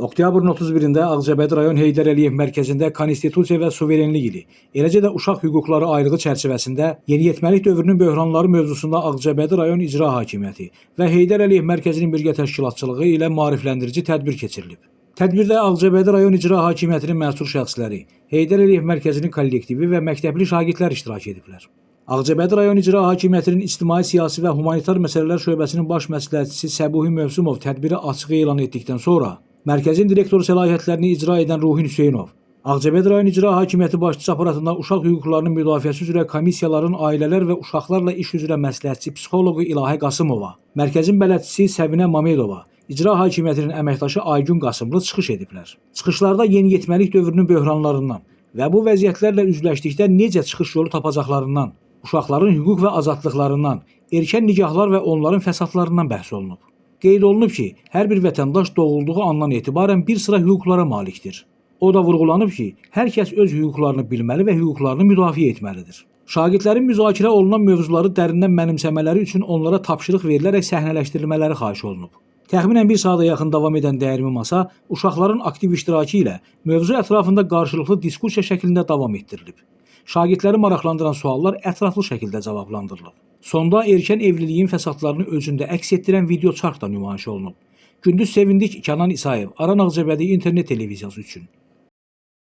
Oktyabrın 31-də Ağcabədi rayon Heydər Əliyev mərkəzində Konstitusiya və Suverenlik ili, eləcə də uşaq hüquqları ayrığı çərçivəsində yeniyetməlik dövrünün böhranları mövzusunda Ağcabədi rayon İcra Hakimiyyəti və Heydər Əliyev mərkəzinin birgə təşkilatçılığı ilə maarifləndirici tədbir keçirilib. Tədbirdə Ağcabədi rayon İcra Hakimiyyətinin məsul şəxsləri, Heydər Əliyev mərkəzinin kollektivi və məktəbli şagirdlər iştirak ediblər. Ağcabədi rayon İcra Hakimiyyətinin İctimai Siyasi və Humanitar Məsələlər şöbəsinin baş məsləhətçisi Səbuhi Mövsümov tədbiri açıq elan etdikdən sonra mərkəzin direktoru səlahiyyətlərini icra edən Ruhin Hüseynov, Ağcabədi rayon İcra Hakimiyyəti başçısı aparatında uşaq hüquqlarının müdafiəsi üzrə komissiyaların ailələr və uşaqlarla iş üzrə məsləhətçi psixoloqu İlahə Qasımova, mərkəzin bələdçisi Səbinə Mamedova, İcra Hakimiyyətinin əməkdaşı Aygün Qasımlı çıxış ediblər. Çıxışlarda yeniyetməlik dövrünün böhranlarından və bu vəziyyətlərlə üzləşdikdə necə çıxış yolu tapacaqlarından, uşaqların hüquq və azadlıqlarından, erkən nikahlar və onların fəsadlarından bəhs olunub. Qeyd olunub ki, hər bir vətəndaş doğulduğu andan etibarən bir sıra hüquqlara malikdir. O da vurğulanıb ki, hər kəs öz hüquqlarını bilməli və hüquqlarını müdafiə etməlidir. Şagirdlərin müzakirə olunan mövzuları dərindən mənimsəmələri üçün onlara tapşırıq verilərək səhnələşdirilmələri xahiş olunub. Təxminən bir saata yaxın davam edən dəyirmi masa uşaqların aktiv iştirakı ilə mövzu ətrafında qarşılıqlı diskussiya şəklində davam etdirilib. Şagirdləri maraqlandıran suallar ətraflı şəkildə cavablandırılıb. Sonda erkən evliliyin fəsadlarını özündə əks etdirən video çarx da nümayiş olunub. Gündüz sevindik Kənan İsayev, Aran Ağcabədi internet televiziyası üçün.